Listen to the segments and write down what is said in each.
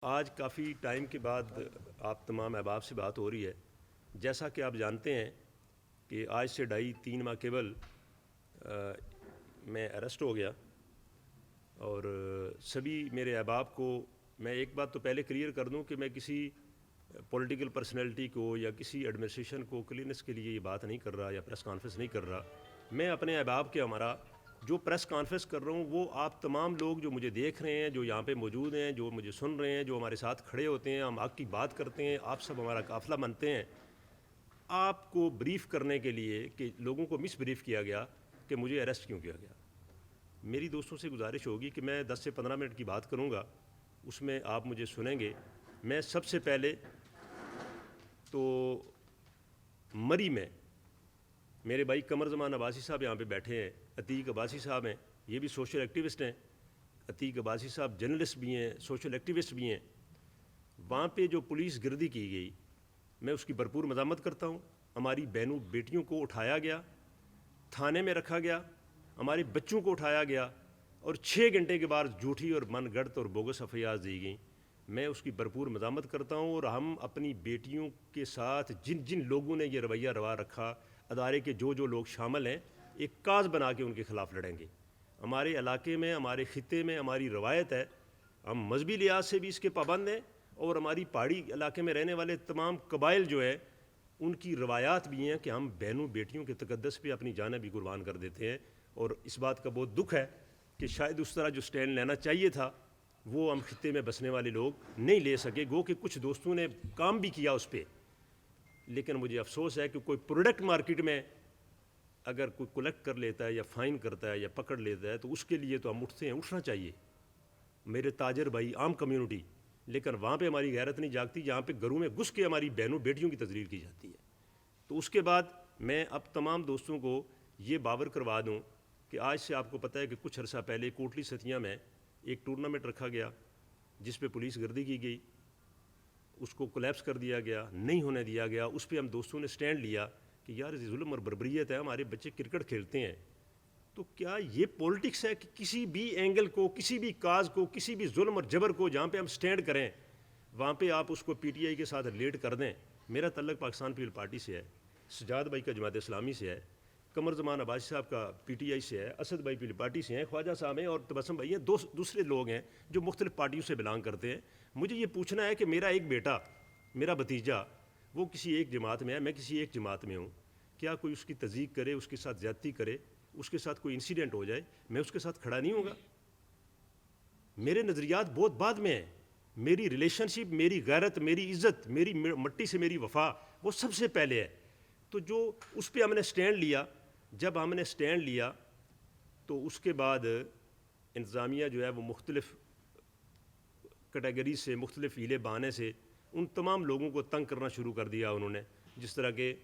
آج کافی ٹائم کے بعد آپ تمام احباب سے بات ہو رہی ہے۔ جیسا کہ آپ جانتے ہیں کہ آج سے 2.5-3 ماہ قبل میں اریسٹ ہو گیا، اور سبھی میرے احباب کو میں ایک بات تو پہلے کلیئر کر دوں کہ میں کسی پولیٹیکل پرسنالٹی کو یا کسی ایڈمنسٹریشن کو کلیئرنس کے لیے یہ بات نہیں کر رہا یا پریس کانفرنس نہیں کر رہا۔ میں اپنے احباب کے ہمارا جو پریس کانفرنس کر رہا ہوں وہ آپ تمام لوگ جو مجھے دیکھ رہے ہیں، جو یہاں پہ موجود ہیں، جو مجھے سن رہے ہیں، جو ہمارے ساتھ کھڑے ہوتے ہیں، ہم آپ کی بات کرتے ہیں، آپ سب ہمارا قافلہ بنتے ہیں، آپ کو بریف کرنے کے لیے کہ لوگوں کو مس بریف کیا گیا کہ مجھے اریسٹ کیوں کیا گیا۔ میری دوستوں سے گزارش ہوگی کہ میں 10 سے 15 منٹ کی بات کروں گا، اس میں آپ مجھے سنیں گے۔ میں سب سے پہلے تو مری میں میرے بھائی قمر زمان عباسی صاحب یہاں پہ بیٹھے ہیں، عتیق عباسی صاحب ہیں، یہ بھی سوشل ایکٹیوسٹ ہیں۔ عتیق عباسی صاحب جرنلسٹ بھی ہیں، سوشل ایکٹیوسٹ بھی ہیں۔ وہاں پہ جو پولیس گردی کی گئی، میں اس کی بھرپور مذمت کرتا ہوں۔ ہماری بہنوں بیٹیوں کو اٹھایا گیا، تھانے میں رکھا گیا، ہمارے بچوں کو اٹھایا گیا، اور 6 گھنٹے کے بعد جھوٹی اور من گڑت اور بوگس ایف دی گئیں۔ میں اس کی بھرپور مذمت کرتا ہوں، اور ہم اپنی بیٹیوں کے ساتھ جن جن لوگوں نے یہ رویہ روا رکھا، ادارے کے جو لوگ شامل ہیں، ایک کاز بنا کے ان کے خلاف لڑیں گے۔ ہمارے علاقے میں، ہمارے خطے میں ہماری روایت ہے، ہم مذہبی لحاظ سے بھی اس کے پابند ہیں، اور ہماری پہاڑی علاقے میں رہنے والے تمام قبائل جو ہے ان کی روایات بھی ہیں کہ ہم بہنوں بیٹیوں کے تقدس پہ اپنی جانیں بھی قربان کر دیتے ہیں۔ اور اس بات کا بہت دکھ ہے کہ شاید اس طرح جو سٹینڈ لینا چاہیے تھا وہ ہم خطے میں بسنے والے لوگ نہیں لے سکے، گو کہ کچھ دوستوں نے کام بھی کیا اس پہ، لیکن مجھے افسوس ہے کہ کوئی پروڈکٹ مارکیٹ میں اگر کوئی کلیکٹ کر لیتا ہے یا فائن کرتا ہے یا پکڑ لیتا ہے تو اس کے لیے تو ہم اٹھتے ہیں، اٹھنا چاہیے میرے تاجر بھائی، عام کمیونٹی، لیکن وہاں پہ ہماری غیرت نہیں جاگتی جہاں پہ گھروں میں گھس کے ہماری بہنوں بیٹیوں کی تذلیل کی جاتی ہے۔ تو اس کے بعد میں اب تمام دوستوں کو یہ باور کروا دوں کہ آج سے آپ کو پتہ ہے کہ کچھ عرصہ پہلے کوٹلی ستیاں میں ایک ٹورنامنٹ رکھا گیا جس پہ پولیس گردی کی گئی، اس کو کولیپس کر دیا گیا، نہیں ہونے دیا گیا۔ اس پہ ہم دوستوں نے سٹینڈ لیا کہ یار یہ ظلم اور بربریت ہے، ہمارے بچے کرکٹ کھیلتے ہیں۔ تو کیا یہ پولیٹکس ہے کہ کسی بھی اینگل کو، کسی بھی کاز کو، کسی بھی ظلم اور جبر کو جہاں پہ ہم سٹینڈ کریں وہاں پہ آپ اس کو پی ٹی آئی کے ساتھ ریلیٹ کر دیں؟ میرا تعلق پاکستان پیپل پارٹی سے ہے، سجاد بھائی کا جماعت اسلامی سے ہے، قمر زمان عباسی صاحب کا پی ٹی آئی سے ہے، اسد بھائی پیپل پارٹی سے ہیں، خواجہ صاحب ہیں، اور تبسم بھائی ہیں، دوسرے لوگ ہیں جو مختلف پارٹیوں سے بلانگ کرتے ہیں۔ مجھے یہ پوچھنا ہے کہ میرا ایک بیٹا، میرا بھتیجا، وہ کسی ایک جماعت میں ہے، میں کسی ایک جماعت میں ہوں، کیا کوئی اس کی تصدیق کرے، اس کے ساتھ زیادتی کرے، اس کے ساتھ کوئی انسیڈنٹ ہو جائے، میں اس کے ساتھ کھڑا نہیں ہوں گا؟ میرے نظریات بہت بعد میں ہیں، میری ریلیشن شپ، میری غیرت، میری عزت، میری مٹی سے میری وفا وہ سب سے پہلے ہے۔ تو جو اس پہ ہم نے سٹینڈ لیا، جب ہم نے سٹینڈ لیا تو اس کے بعد انتظامیہ جو ہے وہ مختلف کیٹیگری سے، مختلف ہیلے بہانے سے ان تمام لوگوں کو تنگ کرنا شروع کر دیا انہوں نے۔ جس طرح کہ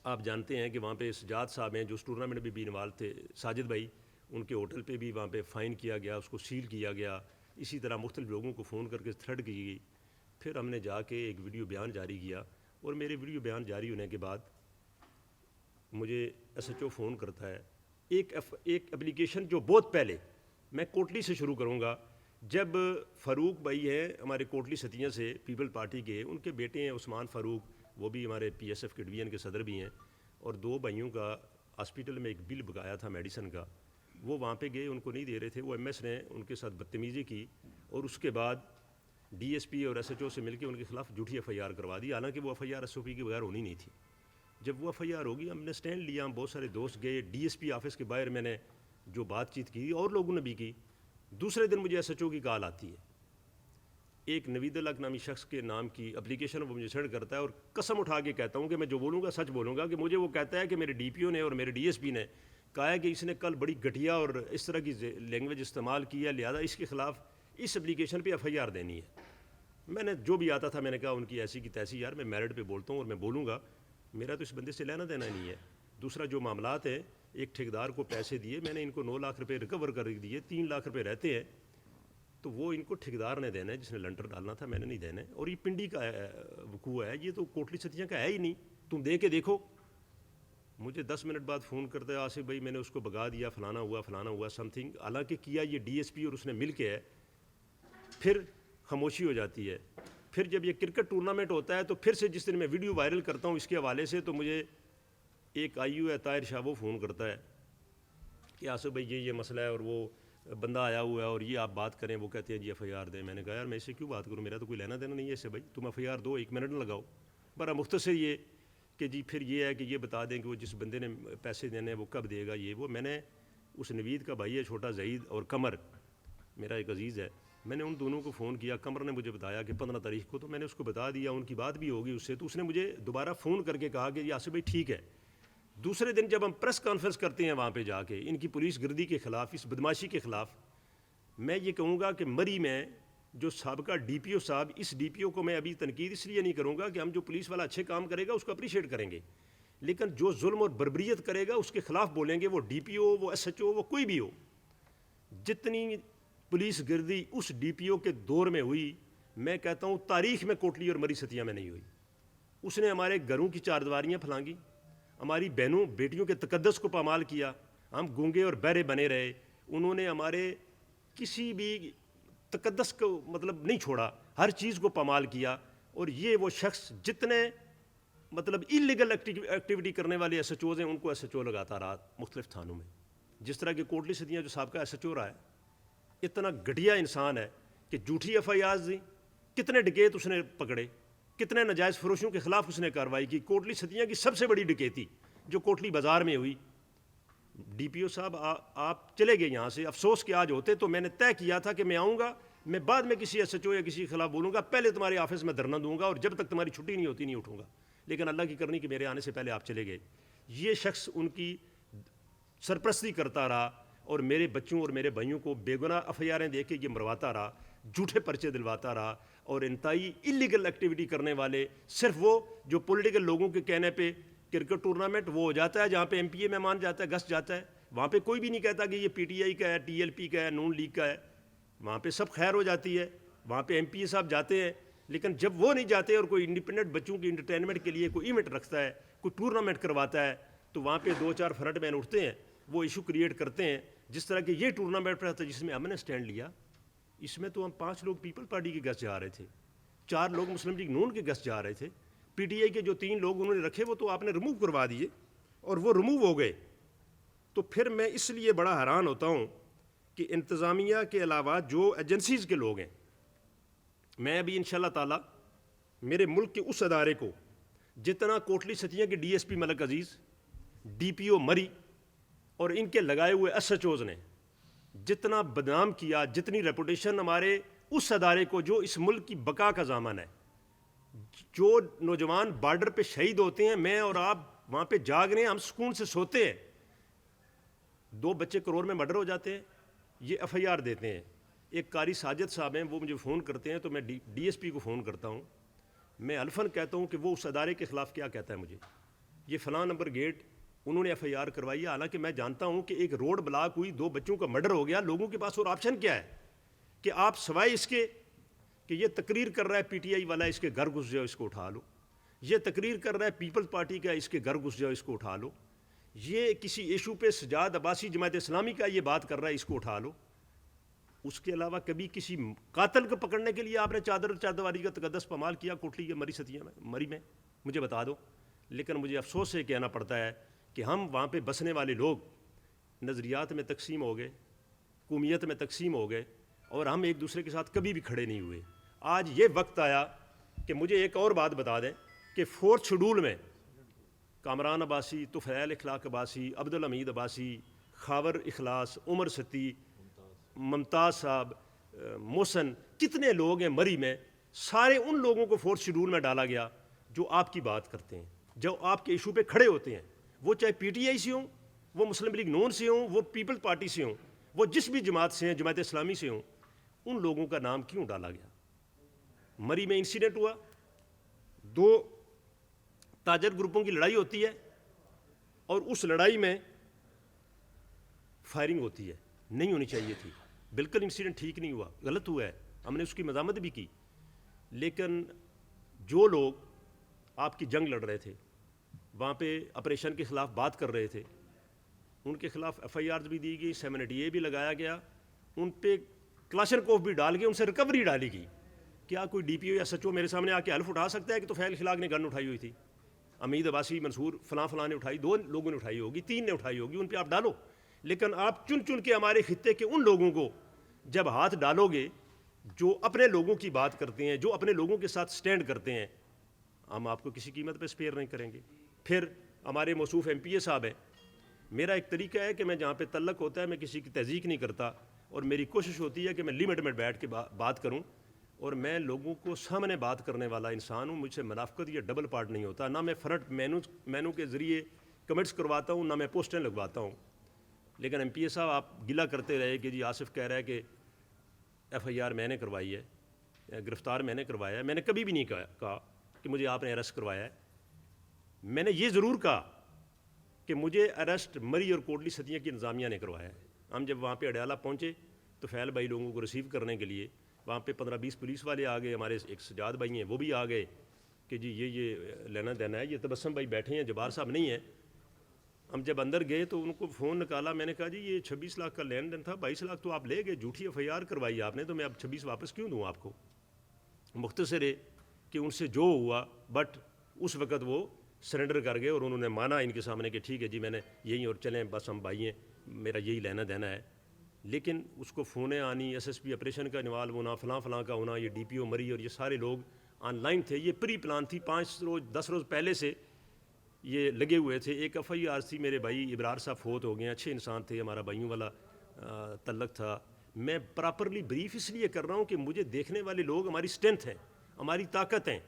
آپ جانتے ہیں کہ وہاں پہ سجاد صاحب ہیں جو اس ٹورنامنٹ میں بھی انوالو تھے، ساجد بھائی، ان کے ہوٹل پہ بھی وہاں پہ فائن کیا گیا، اس کو سیل کیا گیا۔ اسی طرح مختلف لوگوں کو فون کر کے تھریٹ کی گئی۔ پھر ہم نے جا کے ایک ویڈیو بیان جاری کیا، اور میرے ویڈیو بیان جاری ہونے کے بعد مجھے ایس ایچ او فون کرتا ہے۔ ایک اپلیکیشن جو بہت پہلے، میں کوٹلی سے شروع کروں گا، جب فاروق بھائی ہیں ہمارے کوٹلی ستیاں سے پیپل پارٹی کے، ان کے بیٹے ہیں عثمان فاروق، وہ بھی ہمارے پی ایس ایف کے ڈویژن کے صدر بھی ہیں، اور 2 بھائیوں کا ہاسپٹل میں ایک بل بکایا تھا میڈیسن کا، وہ وہاں پہ گئے، ان کو نہیں دے رہے تھے، وہ ایم ایس نے ان کے ساتھ بدتمیزی کی، اور اس کے بعد ڈی ایس پی اور ایس ایچ او سے مل کے ان کے خلاف جھوٹی ایف آئی آر کروا دی، حالانکہ وہ F I R S O P کے بغیر ہونی نہیں تھی۔ جب وہ ایف آئی آر ہوگی، ہم نے سٹینڈ لیا، ہم بہت سارے دوست گئے ڈی ایس پی آفس کے باہر، میں نے جو بات چیت کی اور لوگوں نے بھی کی۔ دوسرے دن مجھے ایس ایچ او کی کال آتی ہے، ایک نوید الحق نامی شخص کے نام کی اپلیکیشن وہ مجھے سینڈ کرتا ہے، اور قسم اٹھا کے کہتا ہوں کہ میں جو بولوں گا سچ بولوں گا، کہ مجھے وہ کہتا ہے کہ میرے ڈی پی او نے اور میرے ڈی ایس پی نے کہا ہے کہ اس نے کل بڑی گھٹیا اور اس طرح کی لینگویج استعمال کی ہے، لہذا اس کے خلاف اس اپلیکیشن پہ ایف آئی آر دینی ہے۔ میں نے جو بھی آتا تھا میں نے کہا ان کی ایسی کی تیسی، یار میں میرٹ پہ بولتا ہوں اور میں بولوں گا، میرا تو اس بندے سے لینا دینا نہیں ہے۔ دوسرا جو معاملات ہیں، ایک ٹھیکیدار کو پیسے دیے، میں نے ان کو 9 لاکھ روپے ریکور کر دیے، 3 لاکھ روپے رہتے ہیں، تو وہ ان کو ٹھیکیدار نے دینا ہے جس نے لنٹر ڈالنا تھا، میں نے نہیں دینا ہے۔ اور یہ پنڈی کا وقوع ہے، یہ تو کوٹلی ستیاں کا ہے ہی نہیں، تم دے کے دیکھو۔ مجھے 10 منٹ بعد فون کرتا ہے، آصف بھائی میں نے اس کو بگا دیا، فلانا ہوا سم تھنگ، حالانکہ کیا یہ ڈی ایس پی اور اس نے مل کے ہے۔ پھر خاموشی ہو جاتی ہے. پھر جب یہ کرکٹ ٹورنامنٹ ہوتا ہے تو پھر سے جس دن میں ویڈیو وائرل کرتا ہوں اس کے حوالے سے تو مجھے ایک آئی یو ہے طاہر شاہ وہ فون کرتا ہے کہ آصف بھائی یہ مسئلہ ہے اور وہ بندہ آیا ہوا ہے اور یہ آپ بات کریں. وہ کہتے ہیں جی ایف آئی آر دیں. میں نے کہا یار میں اس سے کیوں بات کروں, میرا تو کوئی لینا دینا نہیں ہے اس سے بھائی, تم ایف آئی آر دو, 1 منٹ نہ لگاؤ. بڑا مختصر یہ کہ جی پھر یہ ہے کہ یہ بتا دیں کہ وہ جس بندے نے پیسے دینے ہیں وہ کب دے گا. یہ وہ میں نے اس نوید کا بھائی ہے چھوٹا زہید اور قمر میرا ایک عزیز ہے, میں نے ان دونوں کو فون کیا. قمر نے مجھے بتایا کہ 15 تاریخ کو, تو میں نے اس کو بتا دیا, ان کی بات بھی ہوگی اس سے. تو اس نے مجھے دوبارہ فون کر کے کہا کہ جی آصف بھائی ٹھیک ہے. دوسرے دن جب ہم پریس کانفرنس کرتے ہیں وہاں پہ جا کے ان کی پولیس گردی کے خلاف, اس بدماشی کے خلاف, میں یہ کہوں گا کہ مری میں جو سابقہ ڈی پی او صاحب, اس ڈی پی او کو میں ابھی تنقید اس لیے نہیں کروں گا کہ ہم جو پولیس والا اچھے کام کرے گا اس کو اپریشیٹ کریں گے, لیکن جو ظلم اور بربریت کرے گا اس کے خلاف بولیں گے, وہ ڈی پی او, وہ ایس ایچ او, وہ کوئی بھی ہو. جتنی پولیس گردی اس ڈی پی او کے دور میں ہوئی, میں کہتا ہوں تاریخ میں کوٹلی اور مری ستیا میں نہیں ہوئی. اس نے ہمارے گھروں کی چاردیواریاں پھلانگی, ہماری بہنوں بیٹیوں کے تقدس کو پامال کیا, ہم گونگے اور بہرے بنے رہے. انہوں نے ہمارے کسی بھی تقدس کو مطلب نہیں چھوڑا, ہر چیز کو پامال کیا. اور یہ وہ شخص جتنے مطلب انلیگل ایکٹیویٹی کرنے والے ایس ایچ اوز ہیں ان کو ایس ایچ او لگاتا رہا مختلف تھانوں میں. جس طرح کہ کوٹلی ستیاں جو سابقہ ایس ایچ او رہا ہے, اتنا گھٹیا انسان ہے کہ جھوٹی ایف آئی آرز دیں, کتنے ڈکیت اس نے پکڑے, کتنے ناجائز فروشوں کے خلاف اس نے کارروائی کی. کوٹلی ستیاں کی سب سے بڑی ڈکیتی جو کوٹلی بازار میں ہوئی, ڈی پی او صاحب آپ چلے گئے یہاں سے, افسوس کہ آج ہوتے تو میں نے طے کیا تھا کہ میں آؤں گا, میں بعد میں کسی ایس ایچ او یا کسی کے خلاف بولوں گا, پہلے تمہارے آفس میں دھرنا دوں گا اور جب تک تمہاری چھٹی نہیں ہوتی نہیں اٹھوں گا. لیکن اللہ کی کرنی کہ میرے آنے سے پہلے آپ چلے گئے. یہ شخص ان کی سرپرستی کرتا رہا اور میرے بچوں اور میرے بھائیوں کو بے گناہ ایف آئی آریں دے کے یہ مرواتا رہا, جھوٹے پرچے دلواتا رہا. اور انتہائی انلیگل ایکٹیویٹی کرنے والے صرف وہ جو پولیٹیکل لوگوں کے کہنے پہ کرکٹ ٹورنامنٹ وہ ہو جاتا ہے جہاں پہ ایم پی اے مہمان جاتا ہے, گسٹ جاتا ہے, وہاں پہ کوئی بھی نہیں کہتا کہ یہ پی ٹی آئی کا ہے, ٹی ایل پی کا ہے, نون لیگ کا ہے. وہاں پہ سب خیر ہو جاتی ہے, وہاں پہ ایم پی اے صاحب جاتے ہیں. لیکن جب وہ نہیں جاتے اور کوئی انڈیپینڈنٹ بچوں کی انٹرٹینمنٹ کے لیے کوئی ایونٹ رکھتا ہے, کوئی ٹورنامنٹ کرواتا ہے, تو وہاں پہ 2-4 فرنٹ مین اٹھتے ہیں, وہ ایشو کریٹ کرتے ہیں. جس طرح کہ یہ ٹورنامنٹ رہتا ہے جس میں ہم نے سٹینڈ لیا, اس میں تو ہم 5 لوگ پیپل پارٹی کے گیسٹ جا رہے تھے, 4 لوگ مسلم لیگ نون کے گیسٹ جا رہے تھے. پی ٹی آئی کے جو 3 لوگ انہوں نے رکھے وہ تو آپ نے ریموو کروا دیے اور وہ ریموو ہو گئے. تو پھر میں اس لیے بڑا حیران ہوتا ہوں کہ انتظامیہ کے علاوہ جو ایجنسیز کے لوگ ہیں, میں ابھی انشاءاللہ تعالی میرے ملک کے اس ادارے کو جتنا کوٹلی ستیاں کے ڈی ایس پی ملک عزیز, ڈی پی او مری اور ان کے لگائے ہوئے ایس ایچ اوز نے جتنا بدنام کیا, جتنی ریپوٹیشن ہمارے اس ادارے کو جو اس ملک کی بقا کا ضامن ہے, جو نوجوان بارڈر پہ شہید ہوتے ہیں, میں اور آپ وہاں پہ جاگ رہے ہیں, ہم سکون سے سوتے ہیں, 2 بچے کرور میں مرڈر ہو جاتے ہیں, یہ ایف آئی آر دیتے ہیں. ایک قاری ساجد صاحب ہیں, وہ مجھے فون کرتے ہیں تو میں ڈی ایس پی کو فون کرتا ہوں, میں الفاً کہتا ہوں کہ وہ اس ادارے کے خلاف کیا کہتا ہے مجھے, یہ فلاں نمبر گیٹ انہوں نے ایف آئی آر کروائی ہے. حالانکہ میں جانتا ہوں کہ ایک روڈ بلاک ہوئی, 2 بچوں کا مرڈر ہو گیا, لوگوں کے پاس اور آپشن کیا ہے کہ آپ سوائے اس کے کہ یہ تقریر کر رہا ہے پی ٹی آئی والا, اس کے گھر گھس جاؤ اس کو اٹھا لو, یہ تقریر کر رہا ہے پیپلز پارٹی کا, اس کے گھر گھس جاؤ اس کو اٹھا لو, یہ کسی ایشو پہ سجاد عباسی جماعت اسلامی کا یہ بات کر رہا ہے, اس کو اٹھا لو. اس کے علاوہ کبھی کسی قاتل کو پکڑنے کے لیے آپ نے چادرواری کا تقدس پامال کیا کوٹلی کے مری میں, مجھے بتا دو. لیکن مجھے افسوس سے کہنا پڑتا ہے کہ ہم وہاں پہ بسنے والے لوگ نظریات میں تقسیم ہو گئے, قومیت میں تقسیم ہو گئے, اور ہم ایک دوسرے کے ساتھ کبھی بھی کھڑے نہیں ہوئے. آج یہ وقت آیا کہ مجھے ایک اور بات بتا دیں کہ 4تھ شیڈول میں کامران عباسی, طفیل اخلاق عباسی, عبدالحمید عباسی, خاور اخلاص, عمر ستی, ممتاز صاحب, محسن, کتنے لوگ ہیں مری میں, سارے ان لوگوں کو 4تھ شیڈول میں ڈالا گیا جو آپ کی بات کرتے ہیں, جو آپ کے ایشو پہ کھڑے ہوتے ہیں, وہ چاہے پی ٹی آئی سے ہوں, وہ مسلم لیگ نون سے ہوں, وہ پیپل پارٹی سے ہوں, وہ جس بھی جماعت سے ہیں, جماعت اسلامی سے ہوں. ان لوگوں کا نام کیوں ڈالا گیا؟ مری میں انسیڈنٹ ہوا, 2 تاجر گروپوں کی لڑائی ہوتی ہے اور اس لڑائی میں فائرنگ ہوتی ہے, نہیں ہونی چاہیے تھی, بالکل انسیڈنٹ ٹھیک نہیں ہوا, غلط ہوا ہے, ہم نے اس کی مذمت بھی کی. لیکن جو لوگ آپ کی جنگ لڑ رہے تھے, وہاں پہ آپریشن کے خلاف بات کر رہے تھے, ان کے خلاف ایف آئی آرز بھی دی گئی, 780A بھی لگایا گیا, ان پہ کلاشنکوف بھی ڈال کے ان سے ریکوری ڈالی گئی. کیا کوئی ڈی پی او یا ایس ایچ او میرے سامنے آ کے حلف اٹھا سکتا ہے کہ طفیل خلاق نے گن اٹھائی ہوئی تھی؟ امید عباسی، منصور فلاں فلاں نے اٹھائی، 2 لوگوں نے اٹھائی ہوگی، 3 نے اٹھائی ہوگی، ان پہ آپ ڈالو. لیکن آپ چن چن کے ہمارے خطے کے ان لوگوں کو جب ہاتھ ڈالو گے جو اپنے لوگوں کی بات کرتے ہیں، جو اپنے لوگوں کے ساتھ سٹینڈ کرتے ہیں، ہم آپ کو کسی قیمت پہ سپیئر نہیں کریں گے. پھر ہمارے موصوف ایم پی اے صاحب ہیں. میرا ایک طریقہ ہے کہ میں جہاں پہ تعلق ہوتا ہے میں کسی کی تہذیق نہیں کرتا، اور میری کوشش ہوتی ہے کہ میں لمٹ میں بیٹھ کے بات کروں، اور میں لوگوں کو سامنے بات کرنے والا انسان ہوں. مجھ سے منافقت یا ڈبل پارٹ نہیں ہوتا. نہ میں فرنٹ مینو کے ذریعے کمنٹس کرواتا ہوں، نہ میں پوسٹیں لگواتا ہوں. لیکن ایم پی اے صاحب آپ گلہ کرتے رہے کہ جی آصف کہہ رہا ہے کہ ایف آئی آر میں نے کروائی ہے، گرفتار میں نے کروایا ہے. میں نے کبھی بھی نہیں کہا کہ مجھے آپ نے اریسٹ کروایا ہے. میں نے یہ ضرور کہا کہ مجھے اریسٹ مری اور کوٹلی سدیاں کی انتظامیہ نے کروایا ہے. ہم جب وہاں پہ اڈیالہ پہنچے تو فیل بھائی لوگوں کو ریسیو کرنے کے لیے وہاں پہ 15-20 پولیس والے آ گئے. ہمارے ایک سجاد بھائی ہیں وہ بھی آ گئے کہ جی یہ لینا دینا ہے. یہ تبسم بھائی بیٹھے ہیں، جبار صاحب نہیں ہیں. ہم جب اندر گئے تو ان کو فون نکالا. میں نے کہا جی یہ 26 لاکھ کا لین دین تھا، 22 لاکھ تو آپ لے گئے، جھوٹی ایف آئی آر کروائی آپ نے، تو میں اب 26 واپس کیوں دوں آپ کو؟ مختصر ہے کہ ان سے جو ہوا، بٹ اس وقت وہ سرنڈر کر گئے اور انہوں نے مانا ان کے سامنے کہ ٹھیک ہے جی میں نے یہی، اور چلیں بس ہم بھائی ہیں، میرا یہی لینا دینا ہے. لیکن اس کو فونیں آنی، ایس ایس پی آپریشن کا انوالو ہونا، فلاں فلاں کا ہونا، یہ ڈی پی او مری، اور یہ سارے لوگ آن لائن تھے. یہ پری پلان تھی، 5 روز 10 روز پہلے سے یہ لگے ہوئے تھے. ایک ایف آئی آر سی، میرے بھائی ابرار صاحب فوت ہو گئے ہیں، اچھے انسان تھے، ہمارا بھائیوں والا تعلق تھا. میں پراپرلی بریف اس لیے کر رہا ہوں کہ مجھے دیکھنے والے لوگ ہماری اسٹرینتھ ہیں، ہماری طاقت ہیں.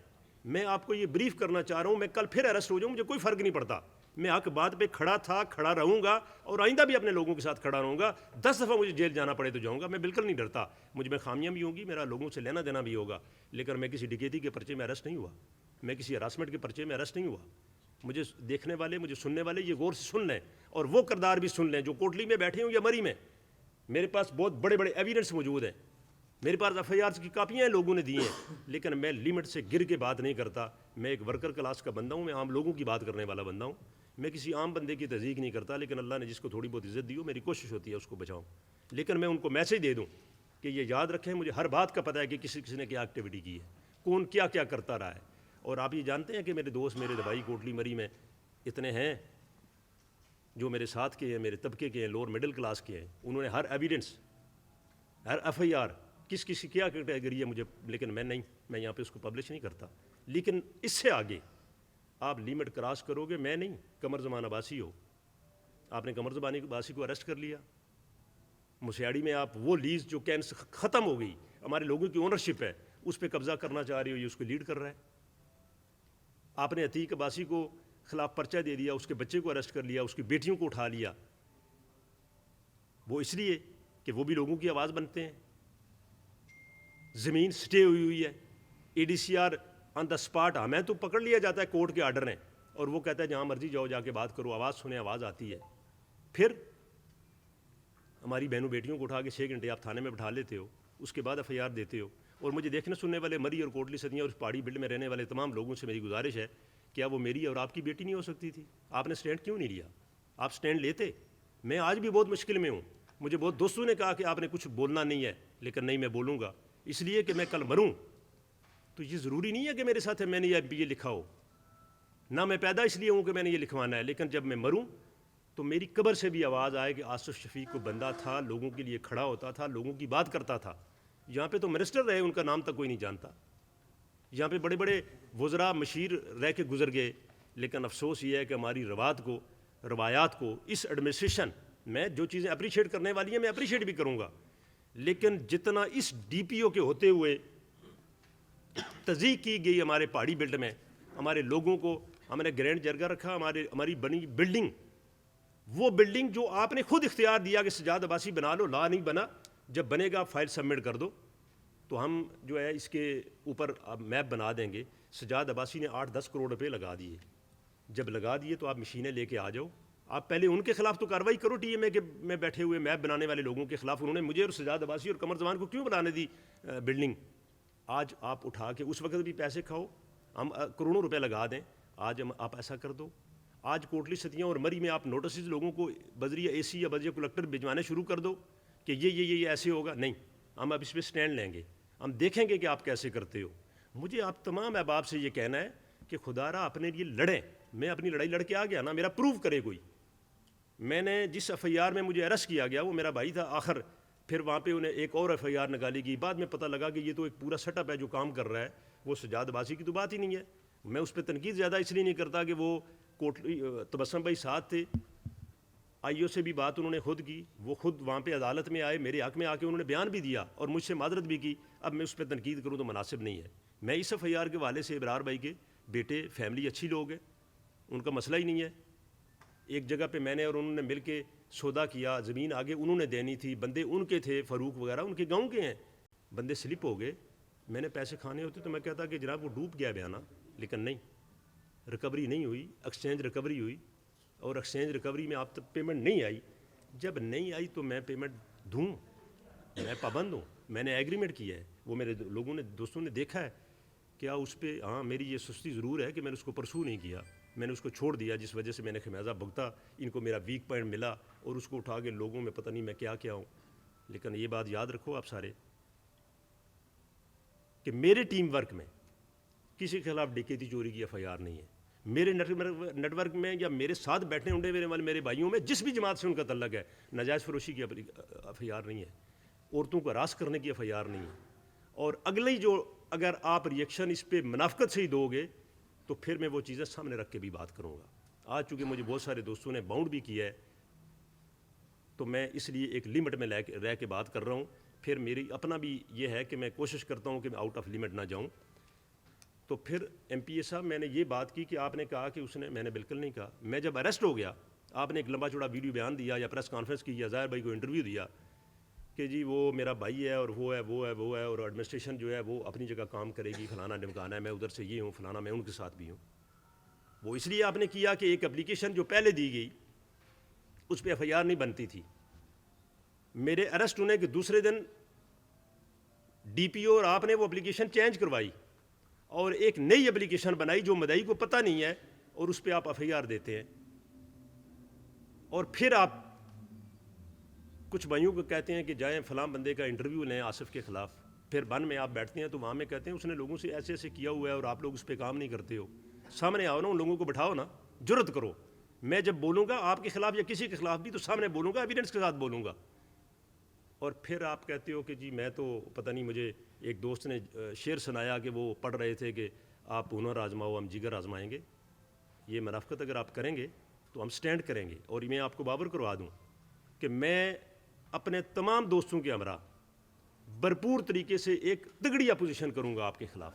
میں آپ کو یہ بریف کرنا چاہ رہا ہوں. میں کل پھر اریسٹ ہو جاؤں، مجھے کوئی فرق نہیں پڑتا. میں حق بات پہ کھڑا تھا، کھڑا رہوں گا، اور آئندہ بھی اپنے لوگوں کے ساتھ کھڑا رہوں گا. 10 دفعہ مجھے جیل جانا پڑے تو جاؤں گا. میں بالکل نہیں ڈرتا. مجھ میں خامیاں بھی ہوں گی، میرا لوگوں سے لینا دینا بھی ہوگا، لیکن میں کسی ڈکیتی کے پرچے میں اریسٹ نہیں ہوا، میں کسی ہراسمنٹ کے پرچے میں اریسٹ نہیں ہوا. مجھے دیکھنے والے، مجھے سننے والے یہ غور سے سن لیں، اور وہ کردار بھی سن لیں جو کوٹلی میں بیٹھے ہوں یا مری میں. میرے پاس بہت بڑے بڑے ایویڈنس موجود ہیں، میرے پاس ایف آئی آرز کی کاپیاں ہیں، لوگوں نے دی ہیں. لیکن میں لمٹ سے گر کے بات نہیں کرتا. میں ایک ورکر کلاس کا بندہ ہوں، میں عام لوگوں کی بات کرنے والا بندہ ہوں. میں کسی عام بندے کی تذیق نہیں کرتا، لیکن اللہ نے جس کو تھوڑی بہت عزت دی ہو، میری کوشش ہوتی ہے اس کو بچاؤں. لیکن میں ان کو میسیج دے دوں کہ یہ یاد رکھیں، مجھے ہر بات کا پتہ ہے کہ کسی نے کیا ایکٹیویٹی کی ہے، کون کیا کیا کرتا رہا ہے. اور آپ یہ جانتے ہیں کہ میرے دوست، میرے دبائی کوٹلی مری میں اتنے ہیں جو میرے ساتھ کے ہیں، میرے طبقے کے ہیں، لوور مڈل کلاس کے ہیں. انہوں نے ہر ایویڈنس، ہر ایف آئی آر کس کی کیا کیٹیگری ہے مجھے، لیکن میں نہیں، میں یہاں پہ اس کو پبلش نہیں کرتا. لیکن اس سے آگے آپ لیمٹ کراس کرو گے. میں نہیں، قمر زمان عباسی ہو، آپ نے قمر زمان عباسی کو اریسٹ کر لیا. مسیاڑی میں آپ وہ لیز جو ختم ہو گئی، ہمارے لوگوں کی اونرشپ ہے، اس پہ قبضہ کرنا چاہ رہی ہو، یہ اس کو لیڈ کر رہا ہے. آپ نے عتیق عباسی کو خلاف پرچہ دے دیا، اس کے بچے کو اریسٹ کر لیا، اس کی بیٹیوں کو اٹھا لیا. وہ اس لیے کہ وہ بھی لوگوں کی آواز بنتے ہیں. زمین سٹے ہوئی ہے، A D C R on the spot ہمیں تو پکڑ لیا جاتا ہے کورٹ کے آرڈر نے، اور وہ کہتا ہے جہاں مرضی جاؤ، جا کے بات کرو، آواز سنیں، آواز آتی ہے. پھر ہماری بہنوں بیٹیوں کو اٹھا کے 6 گھنٹے آپ تھانے میں بٹھا لیتے ہو، اس کے بعد ایف آئی آر دیتے ہو. اور مجھے دیکھنے سننے والے مری اور کوٹلی سدیاں اور اس پہاڑی بلڈ میں رہنے والے تمام لوگوں سے میری گزارش ہے، کیا وہ میری اور آپ کی بیٹی نہیں ہو سکتی تھی؟ آپ نے سٹینڈ کیوں نہیں لیا؟ آپ سٹینڈ لیتے. میں آج بھی بہت مشکل میں ہوں. مجھے بہت دوستوں نے کہا کہ آپ نے کچھ بولنا نہیں ہے، لیکن نہیں، میں بولوں گا، اس لیے کہ میں کل مروں تو یہ ضروری نہیں ہے کہ میرے ساتھ میں نے یہ لکھا ہو. نہ میں پیدا اس لیے ہوں کہ میں نے یہ لکھوانا ہے، لیکن جب میں مروں تو میری قبر سے بھی آواز آئے کہ آصف شفیق کو بندہ تھا، لوگوں کے لیے کھڑا ہوتا تھا، لوگوں کی بات کرتا تھا. یہاں پہ تو منسٹر رہے، ان کا نام تک کوئی نہیں جانتا. یہاں پہ بڑے بڑے وزراء مشیر رہ کے گزر گئے. لیکن افسوس یہ ہے کہ ہماری روایات کو اس ایڈمنسٹریشن میں جو چیزیں اپریشیٹ کرنے والی ہیں میں اپریشیٹ بھی کروں گا، لیکن جتنا اس ڈی پی او کے ہوتے ہوئے تضییق کی گئی ہمارے پہاڑی بیلٹ میں، ہمارے لوگوں کو ہم نے گرینڈ جرگہ رکھا، ہماری بنی بلڈنگ، وہ بلڈنگ جو آپ نے خود اختیار دیا کہ سجاد عباسی بنا لو، لا نہیں بنا، جب بنے گا فائل سبمٹ کر دو تو ہم جو ہے اس کے اوپر میپ بنا دیں گے. سجاد عباسی نے 8-10 کروڑ روپے لگا دیے. جب لگا دیے تو آپ مشینیں لے کے آ جاؤ. آپ پہلے ان کے خلاف تو کارروائی کرو ٹی ایم اے کے میں بیٹھے ہوئے میپ بنانے والے لوگوں کے خلاف. انہوں نے مجھے اور سجاد عباسی اور قمر زمان کو کیوں بنانے دی بلڈنگ؟ آج آپ اٹھا کے اس وقت بھی پیسے کھاؤ، ہم کروڑوں روپے لگا دیں، آج آپ ایسا کر دو. آج کوٹلی سدیاں اور مری میں آپ نوٹسز لوگوں کو بذریعہ اے سی یا بذریعہ کلکٹر بھجوانے شروع کر دو کہ یہ ایسے ہوگا. نہیں، ہم اب اس پہ سٹینڈ لیں گے. ہم دیکھیں گے کہ آپ کیسے کرتے ہو. مجھے آپ تمام احباب سے یہ کہنا ہے کہ خدا را اپنے لیے لڑیں. میں اپنی لڑائی لڑ کے آ گیا نا, میرا پروف کرے کوئی. میں نے جس ایف آئی آر میں مجھے اریسٹ کیا گیا وہ میرا بھائی تھا آخر, پھر وہاں پہ انہیں ایک اور ایف آئی آر نکالی گئی. بعد میں پتہ لگا کہ یہ تو ایک پورا سیٹ اپ ہے جو کام کر رہا ہے, وہ سجاد عباسی کی تو بات ہی نہیں ہے. میں اس پہ تنقید زیادہ اس لیے نہیں کرتا کہ وہ کوٹلی تبسم بھائی ساتھ تھے, آئی او سے بھی بات انہوں نے خود کی, وہ خود وہاں پہ عدالت میں آئے, میرے حق میں آ کے انہوں نے بیان بھی دیا اور مجھ سے معذرت بھی کی. اب میں اس پہ تنقید کروں تو مناسب نہیں ہے. میں اس ایف آئی آر کے حوالے سے ابرار بھائی کے بیٹے فیملی اچھی لوگ ہیں, ان کا مسئلہ ہی نہیں ہے. ایک جگہ پہ میں نے اور انہوں نے مل کے سودا کیا, زمین آگے انہوں نے دینی تھی, بندے ان کے تھے, فاروق وغیرہ ان کے گاؤں کے ہیں, بندے سلپ ہو گئے. میں نے پیسے کھانے ہوتے تو میں کہتا کہ جناب وہ ڈوب گیا بیانہ, لیکن نہیں, ریکوری نہیں ہوئی, ایکسچینج ریکوری ہوئی, اور ایکسچینج ریکوری میں آپ تک پیمنٹ نہیں آئی. جب نہیں آئی تو میں پیمنٹ دوں, میں پابند ہوں, میں نے ایگریمنٹ کیا ہے. وہ میرے لوگوں نے, دوستوں نے دیکھا ہے کیا اس پہ. ہاں میری یہ سستی ضرور ہے کہ میں نے اس کو پرسو نہیں کیا, میں نے اس کو چھوڑ دیا, جس وجہ سے میں نے خمیازہ بھگتا. ان کو میرا ویک پوائنٹ ملا اور اس کو اٹھا کے لوگوں میں پتہ نہیں میں کیا کیا ہوں. لیکن یہ بات یاد رکھو آپ سارے کہ میرے ٹیم ورک میں کسی کے خلاف ڈکیتی چوری کی ایف آئی آر نہیں ہے. میرے نیٹ ورک میں یا میرے ساتھ بیٹھنے اونڈے میرے والے میرے بھائیوں میں جس بھی جماعت سے ان کا تعلق ہے, ناجائز فروشی کی ایف آئی آر نہیں ہے, عورتوں کو ہراس کرنے کی ایف آئی آر نہیں ہے. اور اگلے جو اگر آپ ریئیکشن اس پہ منافقت سے ہی دو گے تو پھر میں وہ چیزیں سامنے رکھ کے بھی بات کروں گا. آج چونکہ مجھے بہت سارے دوستوں نے باؤنڈ بھی کیا ہے تو میں اس لیے ایک لمٹ میں رہ کے بات کر رہا ہوں. پھر میری اپنا بھی یہ ہے کہ میں کوشش کرتا ہوں کہ میں آؤٹ آف لمٹ نہ جاؤں. تو پھر ایم پی اے صاحب میں نے یہ بات کی کہ آپ نے کہا کہ اس نے, میں نے بالکل نہیں کہا. میں جب اریسٹ ہو گیا آپ نے ایک لمبا چوڑا ویڈیو بیان دیا یا پریس کانفرنس کی یا ظاہر بھائی کو انٹرویو دیا کہ جی وہ میرا بھائی ہے اور وہ ہے وہ ہے وہ ہے اور ایڈمنسٹریشن جو ہے وہ اپنی جگہ کام کرے گی, فلانا ڈمکانا ہے, میں ادھر سے یہ ہوں, فلانا, میں ان کے ساتھ بھی ہوں. وہ اس لیے آپ نے کیا کہ ایک اپلیکیشن جو پہلے دی گئی اس پہ ایف آئی آر نہیں بنتی تھی. میرے اریسٹ ہونے کے دوسرے دن ڈی پی او اور آپ نے وہ اپلیکیشن چینج کروائی اور ایک نئی اپلیکیشن بنائی جو مدعی کو پتہ نہیں ہے, اور اس پہ آپ ایف آئی آر دیتے ہیں. اور پھر آپ کچھ بھائیوں کو کہتے ہیں کہ جائیں فلاں بندے کا انٹرویو لیں آصف کے خلاف. پھر بن میں آپ بیٹھتے ہیں تو وہاں میں کہتے ہیں اس نے لوگوں سے ایسے ایسے کیا ہوا ہے اور آپ لوگ اس پہ کام نہیں کرتے ہو. سامنے آؤ نا, ان لوگوں کو بٹھاؤ نا, جرت کرو. میں جب بولوں گا آپ کے خلاف یا کسی کے خلاف بھی تو سامنے بولوں گا, ایویڈنس کے ساتھ بولوں گا. اور پھر آپ کہتے ہو کہ جی میں تو پتہ نہیں, مجھے ایک دوست نے شعر سنایا کہ وہ پڑھ رہے تھے کہ آپ ہنر آزماؤ ہم جگر آزمائیں گے. یہ منافقت اگر آپ کریں گے تو ہم سٹینڈ کریں گے. اور میں آپ کو بابر کروا دوں کہ میں اپنے تمام دوستوں کے ہمراہ بھرپور طریقے سے ایک تگڑی اپوزیشن کروں گا آپ کے خلاف.